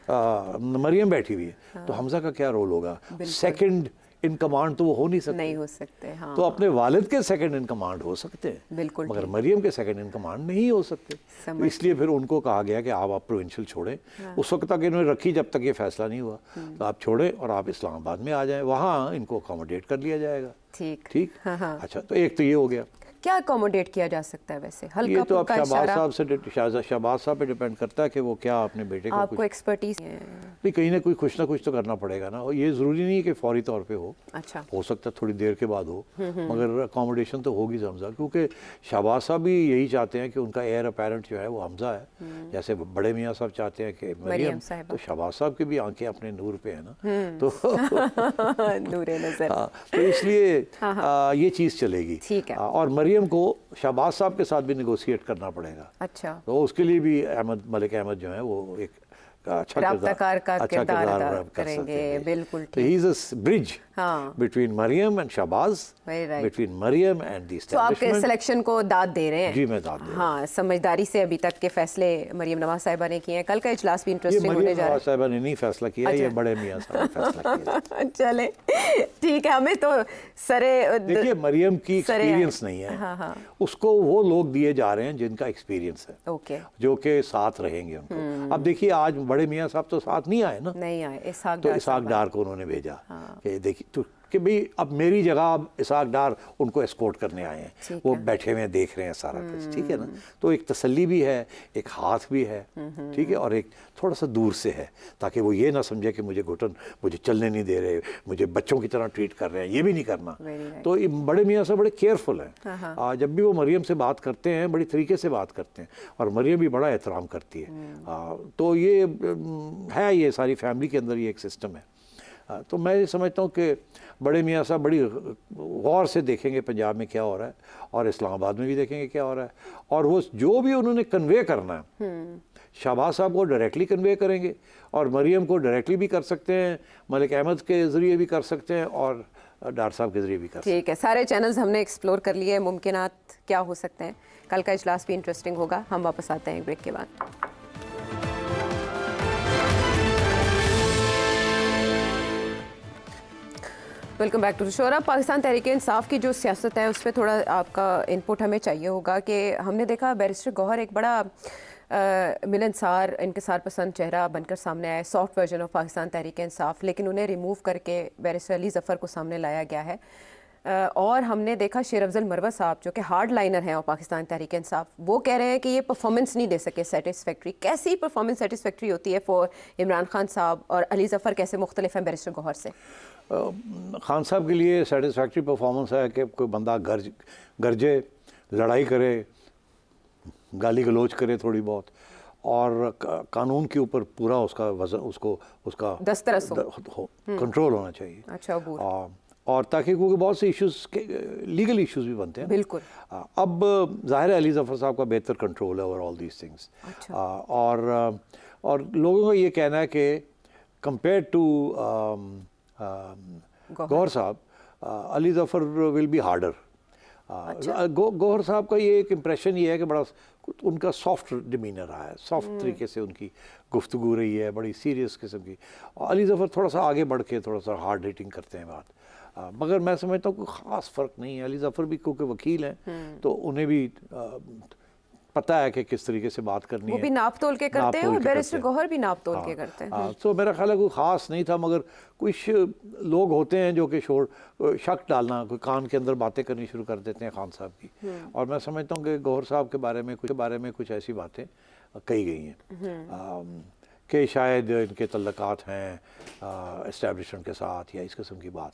मरियम बैठी हुई है, तो हमजा का क्या रोल होगा? सेकंड इन कमांड तो वो हो नहीं सकते, हाँ। तो अपने वालिद के सेकंड इन कमांड हो सकते हैं, बिल्कुल, मगर मरियम के सेकंड इन कमांड नहीं हो सकते। तो इसलिए फिर उनको कहा गया कि आप प्रोविंशियल छोड़ें। उस वक्त तक इन्होंने रखी जब तक ये फैसला नहीं हुआ, तो आप छोड़ें और आप इस्लामाबाद में आ जाएं, वहाँ इनको अकोमोडेट कर लिया जाएगा। ठीक। अच्छा, तो एक तो ये हो गया। क्या अकोमोडेट किया जा सकता है वैसे? हल्का ये तो अब शहबाज साहब पे डिपेंड करता है कि वो क्या अपने बेटे को, आपको एक्सपर्टीज नहीं, कहीं ना कुछ ना कुछ तो करना पड़ेगा ना, और ये ज़रूरी नहीं है कि फौरी तौर पे हो। अच्छा, हो सकता है थोड़ी देर के बाद हो, मगर अकोमोडेशन तो होगी हमजा, क्योंकि शहबाज साहब भी यही चाहते हैं कि उनका एयर अपेरेंट जो है वो हमजा है, जैसे बड़े मियाँ साहब चाहते हैं कि मरियम, तो शहबाज साहब की भी आंखें अपने नूर पे है ना, तो नूरे नजर। हाँ, तो इसलिए ये चीज़ चलेगी। ठीक है। और मरियम को शहबाज साहब के साथ भी नेगोशिएट करना पड़ेगा। अच्छा, तो उसके लिए भी मलिक अहमद जो है वो एक अच्छा किरदार करेंगे, बिल्कुल ठीक। He is a bridge between Maryam and Shehbaz, between Maryam and the तो आप सिलेक्शन को दाद दे रहे हैं? जी, मैं दाद दे रहा हूं। हाँ, समझदारी से अभी तक के फैसले मरियम नवाज साहिबा ने किए हैं। कल का इजलास भी इंटरेस्टिंग होने जा रहा है। नवाज साहिबा ने नहीं फैसला किया, ये बड़े मियाँ साहब ने फैसला किया। चले, ठीक है, हमें तो सरे देखिए, मरियम की एक्सपीरियंस नहीं है, उसको वो लोग दिए जा रहे हैं जिनका एक्सपीरियंस है, ओके, जो के साथ रहेंगे उनको। अब देखिए, आज बड़े मियाँ साहब तो साथ नहीं आए ना, नहीं आए, तो इसहाक डार को उन्होंने भेजा कि देखिए, तो कि भाई अब मेरी जगह अब इसहाक डार उनको एस्कॉर्ट करने आए हैं, वो बैठे हुए हैं, देख रहे हैं सारा कुछ, ठीक है ना। तो एक तसल्ली भी है, एक हाथ भी है, ठीक है, और एक थोड़ा सा दूर से है, ताकि वो ये ना समझे कि मुझे घुटन, मुझे चलने नहीं दे रहे, मुझे बच्चों की तरह ट्रीट कर रहे हैं, ये भी नहीं करना। तो ये बड़े मियाँ से बड़े केयरफुल हैं। जब भी वो मरियम से बात करते हैं बड़ी तरीके से बात करते हैं, और मरियम भी बड़ा एहतराम करती है। तो ये है, ये सारी फैमिली के अंदर ये एक सिस्टम है। तो मैं ये समझता हूँ कि बड़े मियाँ साहब बड़ी गौर से देखेंगे पंजाब में क्या हो रहा है, और इस्लामाबाद में भी देखेंगे क्या हो रहा है, और वो जो भी उन्होंने कन्वे करना है शहबाज साहब को डायरेक्टली कन्वे करेंगे, और मरियम को डायरेक्टली भी कर सकते हैं, मलिक अहमद के ज़रिए भी कर सकते हैं, और डार साहब के ज़रिए भी कर सकते हैं। ठीक है, सारे चैनल्स हमने एक्सप्लोर कर लिए, मुमकिनात क्या हो सकते हैं। कल का इजलास भी इंटरेस्टिंग होगा। हम वापस आते हैं एक ब्रेक के बाद। Welcome back to the show. अब पाकिस्तान तहरीक इंसाफ की जो सियासत है उस पर थोड़ा आपका इनपुट हमें चाहिए होगा कि हमने देखा बैरिस्टर गौहर एक बड़ा मिलनसार, इंकिसार पसंद चेहरा बनकर सामने आया, soft version of Pakistan Tehreek Insaf, लेकिन उन्हें रिमूव करके बैरिस्टर अली ज़फ़र को सामने लाया गया है। और हमने देखा शेर अफजल मरवा साहब जो कि हार्ड लाइनर हैं और पाकिस्तान तहरीक इंसाफ, वो कह रहे हैं कि ये परफॉर्मेंस नहीं दे सके सेटिस्फैक्ट्री। कैसी परफॉर्मेंस सेटिस्फैक्ट्री होती है फॉर इमरान खान साहब, और अली ज़फ़र कैसे मुख्तलिफ हैं बैरिस्टर गौहर से? खान साहब के लिए सेटिस्फैक्ट्री परफॉर्मेंस है कि कोई बंदा गरजे, लड़ाई करे, गाली गलोच करे थोड़ी बहुत, और कानून के ऊपर पूरा उसका वजन, उसका दस्तरस हो, कंट्रोल होना चाहिए। अच्छा, और ताकि क्योंकि बहुत से इश्यूज लीगल इश्यूज भी बनते हैं। बिल्कुल। अब ज़ाहिर है अली ज़फ़र साहब का बेहतर कंट्रोल है ओवर ऑल दीज थिंग्स। और लोगों का ये कहना है कि compare to Gauhar sahab, Ali Zafar will be harder. Gauhar sahab का ये एक इम्प्रेशन ये है कि बड़ा उनका सॉफ्ट डिमीनर रहा है, सॉफ्ट तरीके से उनकी गुफ्तगू रही है, बड़ी सीरियस किस्म की। और अली ज़फ़र थोड़ा सा आगे बढ़ के थोड़ा सा हार्ड हिटिंग करते हैं बात। मगर मैं समझता हूँ कोई ख़ास फ़र्क नहीं है। अली ज़फ़र भी क्योंकि वकील हैं तो उन्हें भी पता है कि किस तरीके से बात करनी है। वो भी नाप तोल के करते हैं, और बैरिस्टर गौहर भी नाप तोल के करते हैं। तो मेरा ख्याल है कोई ख़ास नहीं था, मगर कुछ लोग होते हैं जो कि शक डालना, कोई कान के अंदर बातें करनी शुरू कर देते हैं खान साहब की। और मैं समझता हूँ कि गौहर साहब के बारे में कुछ ऐसी बातें कही गई हैं कि शायद इनके तल्लकात हैं इस्टेब्लिशमेंट के साथ, या इस किस्म की बात।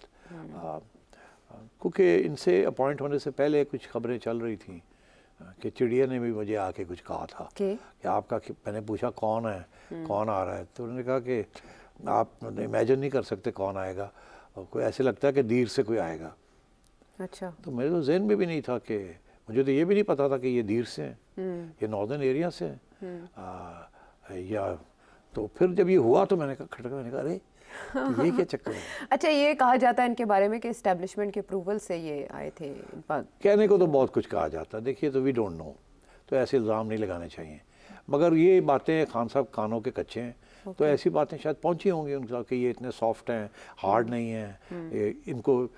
क्योंकि इनसे अपॉइंट होने से पहले कुछ खबरें चल रही थी कि चिड़िया ने भी मुझे आके कुछ कहा था कि आपका, मैंने पूछा कौन है, कौन आ रहा है, तो उन्होंने कहा कि आप इमेजिन नहीं कर सकते कौन आएगा, और कोई ऐसे लगता है कि दीर से कोई आएगा। अच्छा। तो मेरे तो जहन में भी नहीं था कि, मुझे तो ये भी नहीं पता था कि ये दीर से हैं, ये नॉर्दर्न एरिया से हैं, या तो फिर जब ये हुआ तो मैंने कहा खटका, मैंने कहा अरे ये क्या चक्कर है। अच्छा, ये कहा जाता है इनके बारे में कि एस्टेब्लिशमेंट के अप्रूवल से ये आए थे। कहने को तो बहुत कुछ कहा जाता है, देखिए, तो वी डोंट नो, तो ऐसे इल्ज़ाम नहीं लगाने चाहिए। मगर ये बातें खान साहब कानों के कच्चे हैं, तो ऐसी बातें शायद पहुंची होंगी उनके साथ कि ये इतने सॉफ्ट हैं, हार्ड नहीं हैं इनको।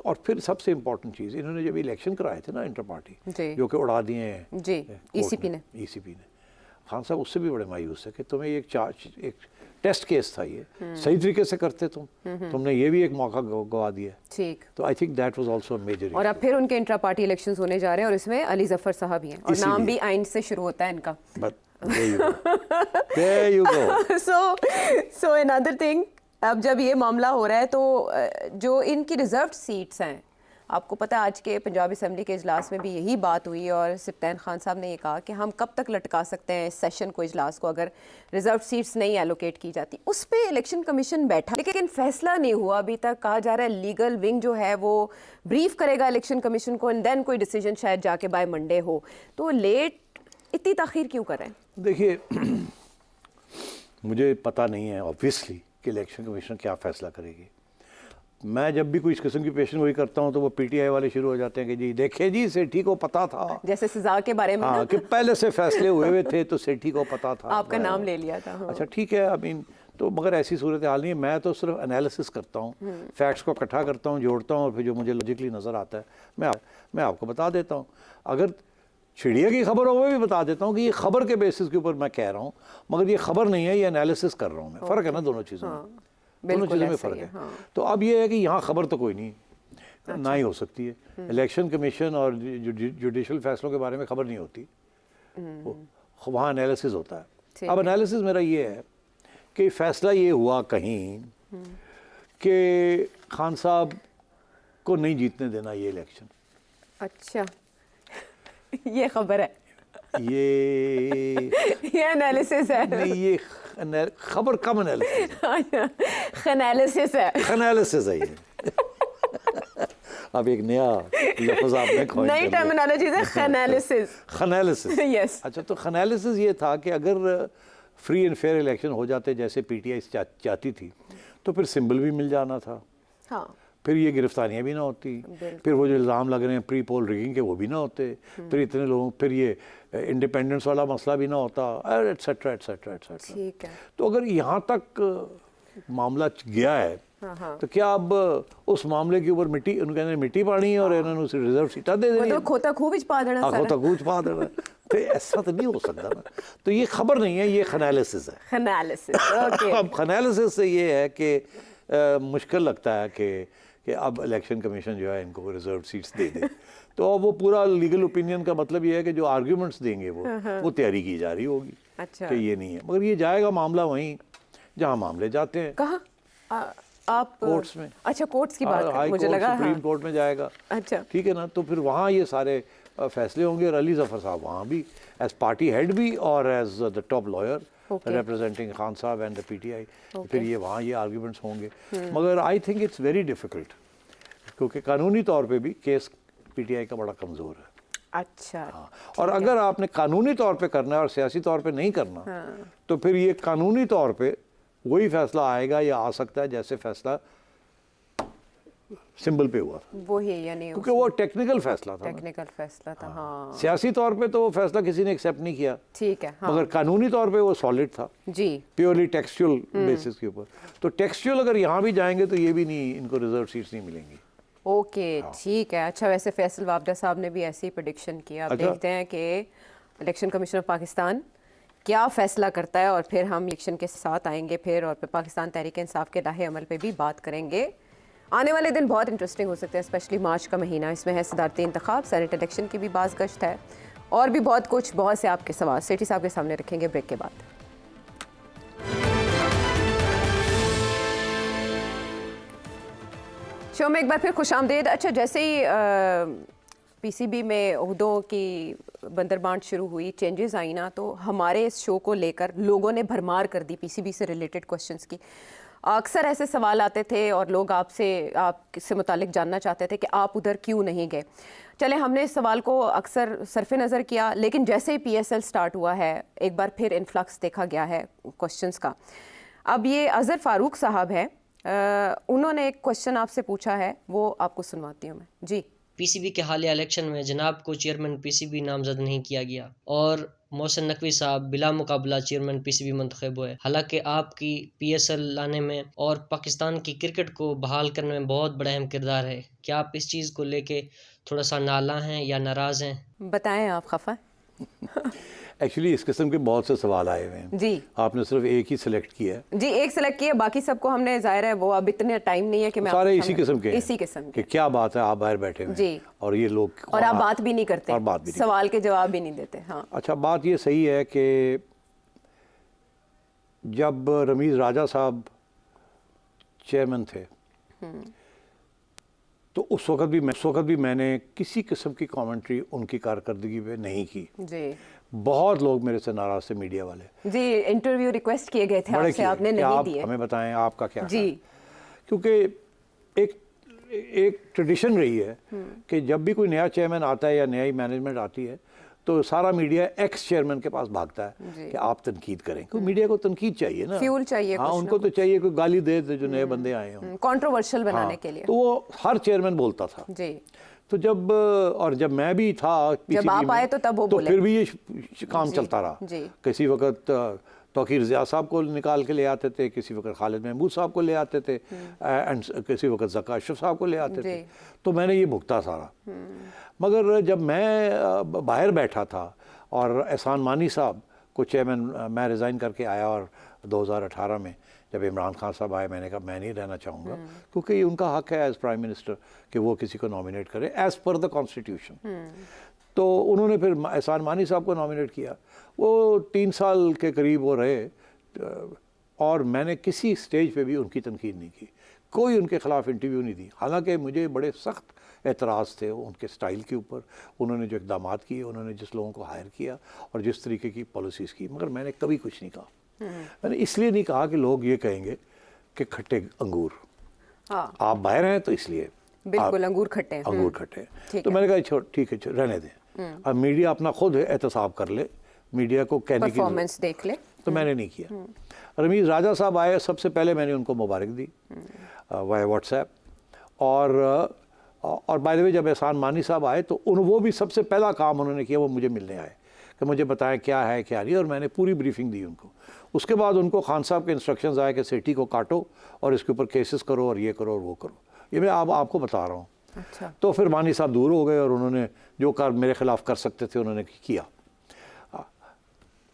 और फिर सबसे इम्पोर्टेंट चीज़, इन्होंने जब इलेक्शन कराए थे ना इंटर पार्टी, जो कि उड़ा दिए हैं जी ईसीपी ने, खान साहब उससे भी बड़े मायूस है कि तुम्हें एक टेस्ट केस था, ये सही तरीके से करते तुमने ये भी एक मौका गवा दिया। ठीक। तो I think that was also major. और अब फिर उनके इंट्रा पार्टी इलेक्शंस होने जा रहे हैं, और इसमें अली ज़फ़र साहब ही हैं, और नाम भी आइन से शुरू होता है इनका। There you go. So another thing, अब जब ये मामला हो रहा है तो जो इनकी रिजर्व्ड सीट्स हैं, आपको पता है आज के पंजाब असेंबली के इजलास में भी यही बात हुई, और सिप्तान खान साहब ने ये कहा कि हम कब तक लटका सकते हैं इस सेशन को, इजलास को, अगर रिजर्व सीट्स नहीं एलोकेट की जाती। उस पर इलेक्शन कमीशन बैठा, लेकिन फैसला नहीं हुआ अभी तक। कहा जा रहा है लीगल विंग जो है वो ब्रीफ करेगा इलेक्शन कमीशन को, एंड देन कोई डिसीजन शायद जाके बाय मंडे हो। तो लेट, इतनी ताखीर क्यों कर रहे हैं? देखिए, मुझे पता नहीं है ऑब्वियसली कि इलेक्शन कमीशन क्या फ़ैसला करेगी। मैं जब भी कोई इस किस्म की पेशन गोई करता हूँ तो वो पीटीआई वाले शुरू हो जाते हैं कि जी देखिए जी सेठी को पता था, जैसे सजा के बारे में। हाँ, कि पहले से फैसले हुए हुए थे तो सेठी को पता था, आपका नाम ले लिया था। हाँ। अच्छा ठीक है, आई मीन, तो मगर ऐसी सूरत हाल नहीं है। मैं तो सिर्फ एनालिसिस करता हूँ, फैक्ट्स को इकट्ठा करता हूँ, जोड़ता हूँ, और फिर जो मुझे लॉजिकली नज़र आता है मैं आपको बता देता हूँ। अगर चिड़िया की खबर हो वो भी बता देता हूँ कि ये खबर के बेसिस के ऊपर मैं कह रहा हूँ, मगर ये खबर नहीं है, ये एनालिसिस कर रहा हूँ मैं। फ़र्क है ना दोनों चीज़ों में। दोनों बिल्कुल चीज़ों में ऐसा फ़र्क ही है। है, हाँ। तो अब ये है कि यहाँ खबर तो कोई नहीं, ना ही हो सकती है। इलेक्शन कमीशन और जुडिशल फैसलों के बारे में खबर नहीं होती, वहाँ एनालिसिस होता है। ठीक अब है। एनालिसिस मेरा ये है कि फैसला ये हुआ कहीं कि खान साहब को नहीं जीतने देना ये इलेक्शन। अच्छा ये खबर है, ये ये एनालिसिस है। नहीं, ये खबर कम एनालिसिस एनालिसिस है, एनालिसिस है ये। अब एक नया लफ्ज़ आपने coin नई कर लिया। टर्मिनोलॉजी है एनालिसिस। एनालिसिस। यस। अच्छा, तो एनालिसिस ये था कि अगर फ्री एंड फेयर इलेक्शन हो जाते जैसे पीटीआई चाहती थी तो फिर सिंबल भी मिल जाना था, हाँ फिर ये गिरफ्तारियां भी ना होती, फिर वो जो इल्ज़ाम लग रहे हैं प्री पोल रिगिंग के वो भी ना होते, फिर इतने लोगों, फिर ये इंडिपेंडेंस वाला मसला भी ना होता, एटसेट्रा एटसेट्रा एटसेट्रा। ठीक है। तो अगर यहाँ तक मामला गया है हाँ। तो क्या अब उस मामले के ऊपर मिट्टी, उनके अंदर मिट्टी पानी है और इन्होंने उसे रिजर्व सीटा दे देनी है? मतलब खोता खूब ही पा देना आंखों सारा। तक कूच पा देना, तो ऐसा तो नहीं हो सकता ना। तो ये खबर नहीं है, ये एनालिसिस है। Analysis, okay. अब एनालिसिस से ये है कि मुश्किल लगता है कि अब इलेक्शन कमीशन जो है इनको रिजर्व सीट्स दे दे। तो अब वो पूरा लीगल ओपिनियन का मतलब ये है कि जो आर्ग्यूमेंट्स देंगे वो तैयारी की जा रही होगी अच्छा। कि ये नहीं है, मगर ये जाएगा मामला वहीं जहाँ मामले जाते हैं, कहाँ आप कोर्ट्स में। अच्छा कोर्ट्स की बात कर, हाई मुझे कोर्ट, लगा सुप्रीम हाँ। कोर्ट में जाएगा, अच्छा ठीक है ना। तो फिर वहाँ ये सारे फैसले होंगे और अली जफ़र साहब वहाँ भी एज पार्टी हेड भी और as the top lawyer Okay. Representing Khan sahab and the PTI, फिर ये वहाँ ये आर्ग्यूमेंट्स होंगे। मगर I think it's very difficult, क्योंकि कानूनी तौर पे भी केस पीटीआई का बड़ा कमज़ोर है। अच्छा हाँ। और अगर आपने कानूनी तौर पे करना है और सियासी तौर पे नहीं करना, तो फिर ये कानूनी तौर पे वही फैसला आएगा या आ सकता है जैसे फैसला सिंबल पे हुआ था, वो ही यानी क्योंकि वो टेक्निकल फैसला था ना। टेक्निकल फैसला था, हाँ सियासी तौर पे तो वो फैसला किसी ने एक्सेप्ट नहीं किया, ठीक है हाँ मगर कानूनी तौर पे वो सॉलिड था, जी प्योरली टेक्सचुअल बेसिस के ऊपर। तो टेक्सचुअल अगर यहाँ भी जाएंगे तो ये भी नहीं, इनको रिजर्व सीट्स नहीं मिलेंगी। ओके ठीक है। अच्छा वैसे फैसल वाबडा साहब ने भी ऐसी प्रेडिक्शन किया, अब अच्छा। देखते हैं कि इलेक्शन कमीशन ऑफ पाकिस्तान क्या फैसला करता है और फिर हम इलेक्शन के साथ आएंगे फिर और फिर पाकिस्तान तहरीक इंसाफ के राह अमल पे भी बात करेंगे। आने वाले दिन बहुत इंटरेस्टिंग हो सकते हैं, स्पेशली मार्च का महीना, इसमें है सदारती इंतखाब, सेनेट इलेक्शन की भी बाज़ गश्त है और भी बहुत कुछ, बहुत से आपके सवाल सेठी साहब के सामने रखेंगे ब्रेक के बाद। शो में एक बार फिर खुशामदीद। अच्छा जैसे ही पीसीबी में ओहदों की बंदरबांट शुरू हुई, चेंजेस आई ना, तो हमारे इस शो को लेकर लोगों ने भरमार कर दी पीसीबी से रिलेटेड क्वेश्चंस की। अक्सर ऐसे सवाल आते थे और लोग आपसे मुतालिक जानना चाहते थे कि आप उधर क्यों नहीं गए। चले हमने इस सवाल को अक्सर सरफे नज़र किया, लेकिन जैसे ही पीएसएल स्टार्ट हुआ है एक बार फिर इन्फ्लक्स देखा गया है क्वेश्चंस का। अब ये अज़हर फ़ारूक साहब है, उन्होंने एक क्वेश्चन आपसे पूछा है, वो आपको सुनवाती हूँ मैं जी। पीसीबी के हालिया इलेक्शन में जनाब को चेयरमैन पीसीबी नामजद नहीं किया गया और मोहसिन नकवी साहब बिला मुकाबला चेयरमैन पीसीबी मंतखब हुए। हालांकि आपकी पीएसएल लाने में और पाकिस्तान की क्रिकेट को बहाल करने में बहुत बड़ा अहम किरदार है। क्या आप इस चीज़ को लेके थोड़ा सा नाला हैं या नाराज़ हैं? बताएं आप खफा एक्चुअली इस किस्म के बहुत से सवाल आए हुए हैं जी। आपने सिर्फ एक ही सिलेक्ट किया है जी, एक सेलेक्ट किया, बाकी सबको हमने जाहिर है वो अब इतने टाइम नहीं है कि मैं सारे आपको इसी समझ- किस्म के हैं इसी किस्म के कि क्या बात है आप बाहर बैठे हुए जी। हैं और ये लोग और आप बात भी नहीं करते, और बात भी नहीं सवाल के जवाब भी नहीं देते। हाँ अच्छा, बात ये सही है कि जब रमीज़ राजा साहब चेयरमैन थे तो उस वक़्त भी मैंने किसी किस्म की कमेंट्री उनकी कारकर्दगी पे नहीं की। जी बहुत लोग मेरे से नाराज़ थे, मीडिया वाले जी, इंटरव्यू रिक्वेस्ट किए गए थे बड़े आपसे, किए आपने कि नहीं आप दिए हमें बताएं आपका क्या जी। ख्याल है। क्योंकि एक ट्रेडिशन रही है कि जब भी कोई नया चेयरमैन आता है या नई मैनेजमेंट आती है तो सारा मीडिया एक्स चेयरमैन के पास भागता है जी। कि आप तनकीद करें, क्योंकि मीडिया को तनकीद चाहिए ना, फ्यूल चाहिए हाँ, कुछ उनको ना तो चाहिए कोई गाली दे जो नए बंदे आए हों, कंट्रोवर्शियल बनाने हाँ, के लिए। तो वो हर चेयरमैन बोलता था। जी तो जब मैं भी था जब आप PCB आए में, तो तब वो तो बोले। फिर भी ये काम जी, चलता रहा। जी। किसी वक्त तौकीर ज़िया साहब को निकाल के ले आते थे, किसी वक्त खालिद महमूद साहब को ले आते थे, एंड किसी वक्त ज़का अशरफ साहब को ले आते थे। जी। तो मैंने ये भुगता सारा। मगर जब मैं बाहर बैठा था और एहसान मानी साहब को चेयरमैन मैं रिज़ाइन करके आया और 2018 में जब इमरान खान साहब आए मैंने कहा मैं नहीं रहना चाहूँगा क्योंकि ये उनका हक है एज़ प्राइम मिनिस्टर कि वो किसी को नॉमिनेट करे एज़ पर द कॉन्स्टिट्यूशन। तो उन्होंने फिर एहसान मानी साहब को नॉमिनेट किया। वो 3 साल के करीब वो रहे और मैंने किसी स्टेज पे भी उनकी तनकीद नहीं की, कोई उनके ख़िलाफ़ इंटरव्यू नहीं दी। हालांकि मुझे बड़े सख्त एतराज़ थे उनके स्टाइल के ऊपर, उन्होंने जो इक़दाम किए, उन्होंने जिस लोगों को हायर किया और जिस तरीके की पॉलिसीज़ की, मगर मैंने कभी कुछ नहीं कहा। मैंने इसलिए नहीं कहा कि लोग ये कहेंगे कि खट्टे अंगूर, हाँ आप बाहर हैं तो इसलिए बिल्कुल अंगूर खट्टे हैं। अंगूर खट्टे हैं। ठीक तो है। मैंने कहा ठीक है रहने दें, अब मीडिया अपना खुद एहतसाब कर ले, मीडिया को कहने की परफॉर्मेंस देख ले। तो मैंने नहीं किया। रमीज़ राजा साहब आए, सबसे पहले मैंने उनको मुबारक दी वाया व्हाट्सएप, और बाय द वे जब एहसान मानी साहब आए तो वो भी सबसे पहला काम उन्होंने किया वो मुझे मिलने आए कि मुझे बताएं क्या है क्या नहीं, और मैंने पूरी ब्रीफिंग दी उनको। उसके बाद उनको खान साहब के इंस्ट्रक्शंस आए कि सेठी को काटो और इसके ऊपर केसेस करो और ये करो और वो करो। ये मैं आपको बता रहा हूँ। अच्छा। तो फिर मानी साहब दूर हो गए और उन्होंने जो कर मेरे खिलाफ कर सकते थे उन्होंने किया।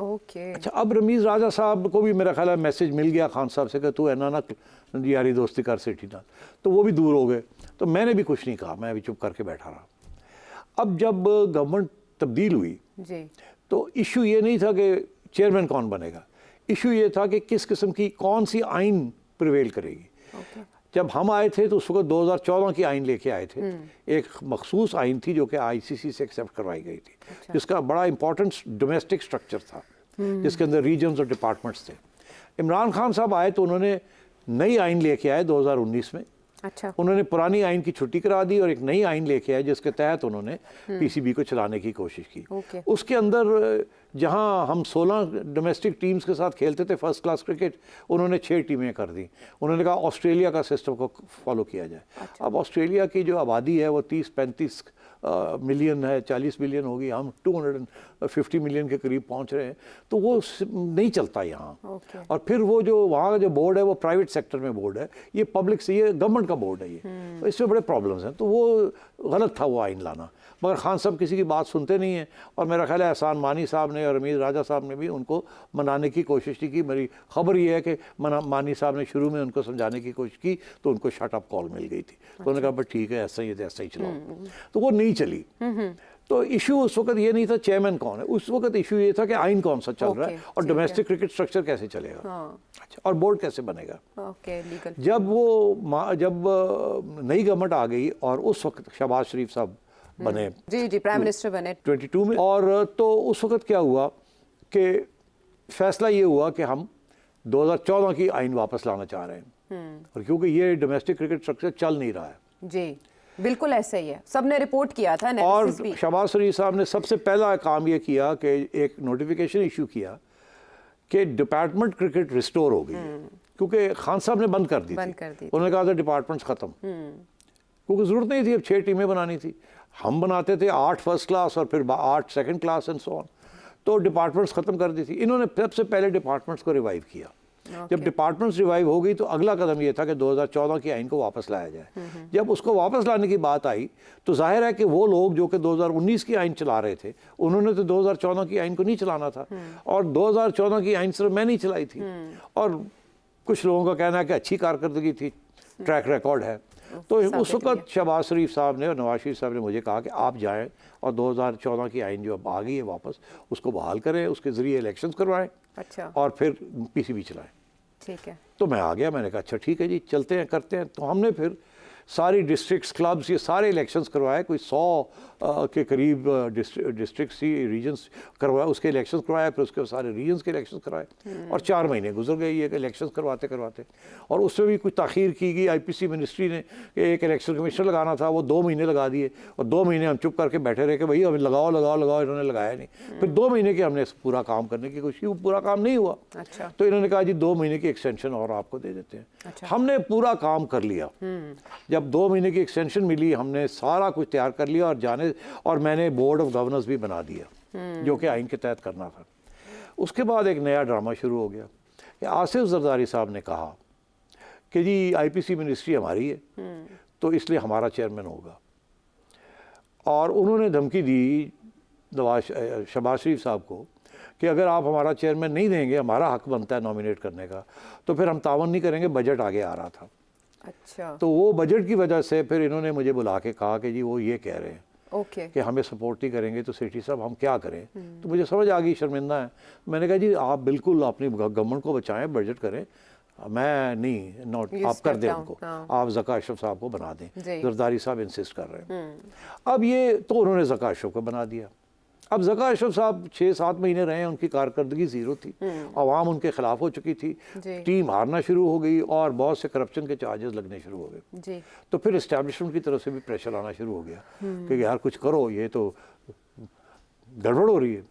ओके। अच्छा, अब रमीज़ राजा साहब को भी मेरा ख्याल है मैसेज मिल गया खान साहब से कि तू है ना यारी दोस्ती कर सेठी ना, तो वो भी दूर हो गए। तो मैंने भी कुछ नहीं कहा, मैं भी चुप करके बैठा रहा। अब जब गवर्नमेंट तब्दील हुई जी। तो इशू ये नहीं था कि चेयरमैन कौन बनेगा, इशू ये था कि किस किस्म की कौन सी आइन प्रिवेल करेगी। ओके। जब हम आए थे तो उस वक्त 2014 की आइन लेके आए थे। एक मखसूस आइन थी जो कि ICC से एक्सेप्ट करवाई गई थी, जिसका बड़ा इंपॉर्टेंट डोमेस्टिक स्ट्रक्चर था, जिसके अंदर रीजन्स और डिपार्टमेंट्स थे। इमरान खान साहब आए तो उन्होंने नई आइन लेके आए 2019 में। अच्छा। उन्होंने पुरानी आइन की छुट्टी करा दी और एक नई आइन लेके आए जिसके तहत उन्होंने PCB को चलाने की कोशिश की। ओके। उसके अंदर जहां हम 16 डोमेस्टिक टीम्स के साथ खेलते थे फर्स्ट क्लास क्रिकेट, उन्होंने 6 टीमें कर दी। उन्होंने कहा ऑस्ट्रेलिया का सिस्टम को फॉलो किया जाए। अब ऑस्ट्रेलिया की जो आबादी है वो 30-35 मिलियन है, 40 मिलियन होगी, हम 250 मिलियन के करीब पहुंच रहे हैं, तो वो नहीं चलता यहाँ। ओके। और फिर वो जो वहाँ का जो बोर्ड है वो प्राइवेट सेक्टर में बोर्ड है, ये पब्लिक से, ये गवर्नमेंट का बोर्ड है ये, तो इसमें बड़े प्रॉब्लम्स हैं। तो वो गलत था वो आइन लाना, मगर खान साहब किसी की बात सुनते नहीं हैं। और मेरा ख्याल है एहसान मानी साहब ने और रमीज़ राजा साहब ने भी उनको मनाने की कोशिश नहीं की। मेरी खबर ये है कि मानी साहब ने शुरू में उनको समझाने की कोशिश की तो उनको शट अप कॉल मिल गई थी। तो उन्होंने कहा बस ठीक है, ऐसा ही है, ऐसा ही चलाओ। तो वो नहीं चली। तो इशू उस वक्त ये नहीं था चेयरमैन कौन है, उस वक्त इशू ये था कि आइन कौन सा चल रहा है और डोमेस्टिक क्रिकेट स्ट्रक्चर कैसे चलेगा। अच्छा, और बोर्ड कैसे बनेगा। ओके। लीगल। जब नई गवर्नमेंट आ गई और उस वक्त शहबाज शरीफ साहब बने, जी प्राइम मिनिस्टर बने 22 में, और तो उस वक्त क्या हुआ कि फैसला ये हुआ कि हम 2014 की आइन वापस लाना चाह रहे हैं, और क्योंकि ये डोमेस्टिक क्रिकेट स्ट्रक्चर चल नहीं रहा है। जी बिल्कुल ऐसा ही है, सबने रिपोर्ट किया था और एनालिसिस भी। शहबाज शरीफ साहब ने सबसे पहला काम ये किया कि एक नोटिफिकेशन इशू किया कि डिपार्टमेंट क्रिकेट रिस्टोर हो गई है, क्योंकि खान साहब ने बंद कर दी थी। उन्होंने कहा था डिपार्टमेंट्स ख़त्म, क्योंकि ज़रूरत नहीं थी अब 6 टीमें बनानी थी। हम बनाते थे 8 फर्स्ट क्लास और फिर 8 second class and so on, तो डिपार्टमेंट्स ख़त्म कर दी थी। इन्होंने सबसे पहले डिपार्टमेंट्स को रिवाइव किया। जब डिपार्टमेंट्स रिवाइव हो गई तो अगला कदम ये था कि 2014 की आइन को वापस लाया जाए। जब उसको वापस लाने की बात आई तो जाहिर है कि वो लोग जो कि 2019 की आइन चला रहे थे, उन्होंने तो 2014 की आइन को नहीं चलाना था, और 2014 की आइन सिर्फ मैंने ही चलाई थी। और कुछ लोगों का कहना है कि अच्छी कारकर्दगी थी, ट्रैक रिकॉर्ड है। तो उस वक्त शहबाज शरीफ साहब ने और नवाज शरीफ साहब ने मुझे कहा कि आप जाएं और 2014 की आइन जो अब आ गई है वापस, उसको बहाल करें, उसके ज़रिए इलेक्शंस करवाएं। अच्छा। और फिर PCB चलाएं। ठीक है। तो मैं आ गया, मैंने कहा अच्छा ठीक है जी, चलते हैं, करते हैं। तो हमने फिर सारी डिस्ट्रिक्ट्स, क्लब्स, ये सारे इलेक्शंस करवाए, कोई 100 के करीब डिस्ट्रिक्ट्स थी, रीजन्स करवाए, उसके इलेक्शंस करवाए, फिर उसके सारे रीजन्स के इलेक्शंस करवाए, और 4 महीने गुजर गए ये इलेक्शंस करवाते करवाते। और उसमें भी कुछ ताख़ीर की गई। IPC मिनिस्ट्री ने एक इलेक्शन कमीशनर लगाना था, वो 2 महीने लगा दिए, और 2 महीने हम चुप करके बैठे रहे कि भाई हमें लगाओ लगाओ लगाओ, इन्होंने लगाया नहीं। फिर 2 महीने के हमने पूरा काम करने की कोशिश की, वो पूरा काम नहीं हुआ। अच्छा। तो इन्होंने कहा जी 2 महीने की एक्सटेंशन और आपको दे देते हैं। अच्छा। हमने पूरा काम कर लिया। जब 2 महीने की एक्सटेंशन मिली, हमने सारा कुछ तैयार कर लिया और मैंने बोर्ड ऑफ गवर्नर्स भी बना दिया, जो कि आइन के तहत करना था। उसके बाद एक नया ड्रामा शुरू हो गया कि आसिफ जरदारी साहब ने कहा कि जी IPC मिनिस्ट्री हमारी है, तो इसलिए हमारा चेयरमैन होगा। और उन्होंने धमकी दी शहबाज शरीफ साहब को कि अगर आप हमारा चेयरमैन नहीं देंगे, हमारा हक बनता है नॉमिनेट करने का, तो फिर हम तावन नहीं करेंगे। बजट आगे आ रहा था, अच्छा, तो वो बजट की वजह से फिर इन्होंने मुझे बुला के कहा कि जी वो ये कह रहे हैं ओके, कि हमें सपोर्ट नहीं करेंगे, तो सेठी साहब हम क्या करें। तो मुझे समझ आ गई, शर्मिंदा है। मैंने कहा जी आप बिल्कुल अपनी गवर्नमेंट को बचाएं, बजट करें, मैं नहीं, नॉट You आप कर step दें down, उनको, हाँ। आप ज़का अशरफ साहब को बना दें। जी। जरदारी साहब इंसिस्ट कर रहे हैं। अब ये तो उन्होंने ज़का अशरफ को बना दिया। अब ज़का अशरफ साहब 6-7 महीने रहे, उनकी कारकर्दगी ज़ीरो थी, आवाम उनके खिलाफ हो चुकी थी, जी। टीम हारना शुरू हो गई और बहुत से करप्शन के चार्जेस लगने शुरू हो गए। जी, तो फिर इस्टेब्लिशमेंट की तरफ से भी प्रेशर आना शुरू हो गया कि यार कुछ करो, ये तो गड़बड़ हो रही है।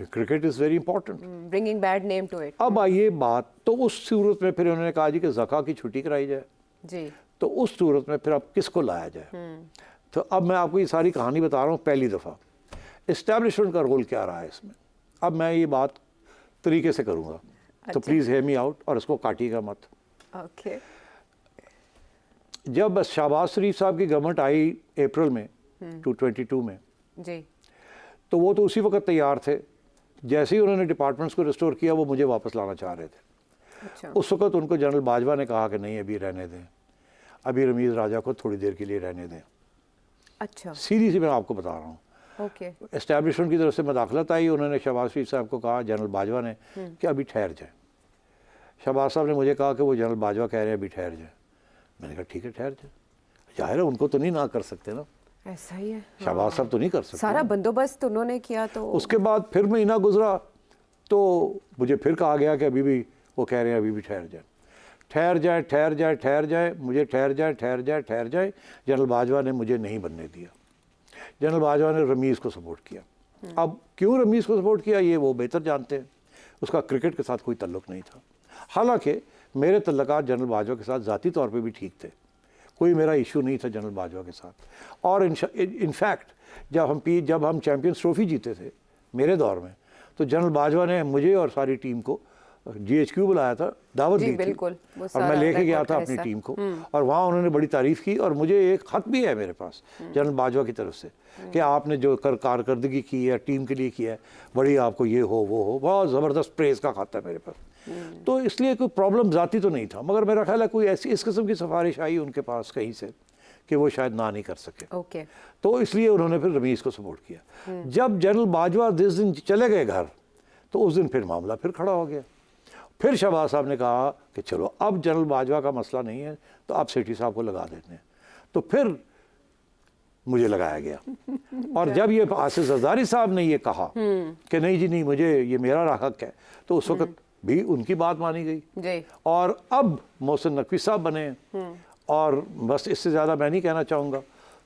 Cricket is very important. Bringing bad name to it. अब आइए बात, तो उस सूरत में फिर उन्होंने कहा जी कि ज़का की छुट्टी कराई जाए। जी, तो उस सूरत में फिर अब किसको लाया जाए। तो अब मैं आपको ये सारी कहानी बता रहा हूँ पहली दफ़ा। इस्टेब्लिशमेंट का रोल क्या रहा है इसमें, अब मैं ये बात तरीके से करूँगा, तो प्लीज़ हेयर मी आउट और इसको काटिएगा मत। ओके, जब शहबाज शरीफ साहब की गवर्नमेंट आई अप्रैल में 2022 में, जी, तो वो तो उसी वक्त तैयार थे। जैसे ही उन्होंने डिपार्टमेंट्स को रिस्टोर किया, वो मुझे वापस लाना चाह रहे थे। अच्छा, उस वक्त उनको जनरल बाजवा ने कहा कि नहीं, अभी रहने दें, अभी रमीज़ राजा को थोड़ी देर के लिए रहने दें। अच्छा, सीधी सी मैं आपको बता रहा हूँ। ओके, एस्टैब्लिशमेंट की तरफ से मदाखलत आई, उन्होंने शहबाज शरीफ साहब को कहा, जनरल बाजवा ने, कि अभी ठहर जाए। शहबाज साहब ने मुझे कहा कि वो जनरल बाजवा कह रहे हैं अभी ठहर जाए। मैंने कहा ठीक है, ठहर जाए। जाहिर है उनको तो नहीं ना कर सकते ना, ऐसा ही है। शहबाज साहब तो नहीं कर सकते। सारा बंदोबस्त उन्होंने किया, तो उसके बाद फिर महीना गुजरा, तो मुझे फिर कहा गया कि अभी भी वो कह रहे हैं अभी भी ठहर जाए, ठहर जाए, ठहर जाए, ठहर जाए, मुझे ठहर जाए, ठहर जाए, ठहर जाए। जनरल बाजवा ने मुझे नहीं बनने दिया। जनरल बाजवा ने रमीज़ को सपोर्ट किया। अब क्यों रमीज़ को सपोर्ट किया ये वो बेहतर जानते हैं, उसका क्रिकेट के साथ कोई तल्लुक़ नहीं था। हालांकि मेरे तल्लुकात जनरल बाजवा के साथ ज़ाती तौर पे भी ठीक थे, कोई मेरा इशू नहीं था जनरल बाजवा के साथ। और इनफैक्ट जब हम चैम्पियंस ट्रॉफी जीते थे मेरे दौर में, तो जनरल बाजवा ने मुझे और सारी टीम को GHQ बुलाया था, दावत जी, दी थी, बिल्कुल, वो और सारा मैं लेके गया रिकॉर्ड था का अपनी हिस्सा। टीम को, और वहाँ उन्होंने बड़ी तारीफ़ की। और मुझे एक ख़त भी है मेरे पास जनरल बाजवा की तरफ से कि आपने जो कारकर्दगी की है टीम के लिए किया है, बड़ी आपको ये हो वो हो, बहुत ज़बरदस्त प्रेज़ का ख़त है मेरे पास। तो इसलिए कोई प्रॉब्लम ज़ाती तो नहीं था, मगर मेरा ख्याल है कोई ऐसी इस किस्म की सिफारिश आई उनके पास कहीं से कि वो शायद ना नहीं कर सके, ओके, तो इसलिए उन्होंने फिर रमीज़ को सपोर्ट किया। जब जनरल बाजवा जिस दिन चले गए घर, तो उस दिन फिर मामला फिर खड़ा हो गया। फिर शहबाज साहब ने कहा कि चलो अब जनरल बाजवा का मसला नहीं है, तो आप सेठी साहब को लगा देते हैं। तो फिर मुझे लगाया गया। और जब ये आसिफ जरदारी साहब ने ये कहा कि नहीं जी नहीं, मुझे ये मेरा हक है, तो उस वक्त भी उनकी बात मानी गई। जी, और अब मोहसिन नकवी साहब बने हैं। और बस इससे ज़्यादा मैं नहीं कहना चाहूँगा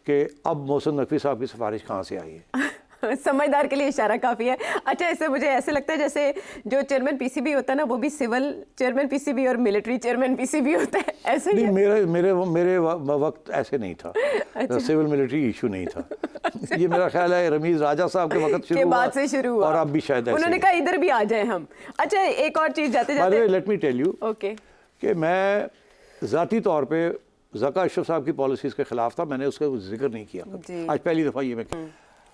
कि अब मोहसिन नकवी साहब की सिफारिश कहाँ से आई है। समझदार के लिए इशारा काफ़ी है। अच्छा, इससे मुझे ऐसे लगता है जैसे जो चेयरमैन पीसीबी होता है ना, वो भी सिविल चेयरमैन पीसीबी और मिलिट्री चेयरमैन पीसीबी होता है, ऐसे ही नहीं, है? मेरे वक्त ऐसे नहीं था। सिविल मिलिट्री इशू नहीं था। ये मेरा ख्याल है रमीज़ राजा साहब के वक्त शुरू के हुआ बाद से शुरू हुआ, और अब भी शायद ऐसे उन्होंने ही। कहा इधर भी आ जाए हम। अच्छा, एक और चीज़ जाते By the way, जाते, let me tell you okay, कि मैं ज़ाती तौर पे ज़का अशरफ साहब की पॉलिसीज़ के ख़िलाफ़ था, मैंने उसका जिक्र नहीं किया जी। कभी। आज पहली दफ़ा ये मैं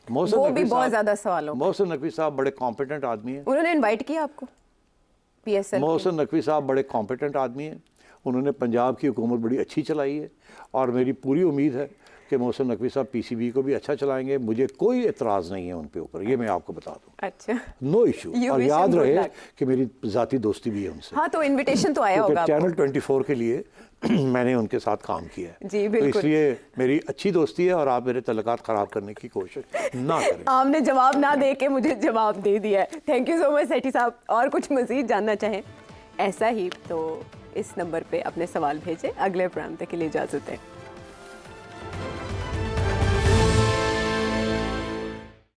मोहसिन वो नकवी भी बहुत साहब- ज़्यादा सवालों। मोहसिन नकवी साहब बड़े कॉम्पिटेंट आदमी हैं। उन्होंने इनवाइट किया आपको PSL? मोहसिन नकवी साहब बड़े कॉम्पिटेंट आदमी हैं। उन्होंने पंजाब की हुकूमत बड़ी अच्छी चलाई है, और मेरी पूरी उम्मीद है कि मोहसिन नकवी साहब PCB को भी अच्छा चलाएंगे। मुझे कोई एतराज़ नहीं है उन पे ऊपर, ये मैं आपको बता दूँ, अच्छा, नो इशू। You और wish याद him good रहे luck. कि मेरी ज़ाती दोस्ती भी है उनसे, हाँ, तो इनविटेशन तो आया क्योंकि होगा आपको। चैनल 24 के लिए मैंने उनके साथ काम किया है। जी, तो बिल्कुल। इसलिए मेरी अच्छी दोस्ती है, और आप मेरे तल्लुकात ख़राब करने की कोशिश ना करें। आपने जवाब ना दे के मुझे जवाब दे दिया है। थैंक यू सो मच सेठी साहब। और कुछ मज़ीद जानना चाहें ऐसा ही तो इस नंबर पे अपने सवाल भेजें। अगले प्रोग्राम तक के लिए इजाज़त है।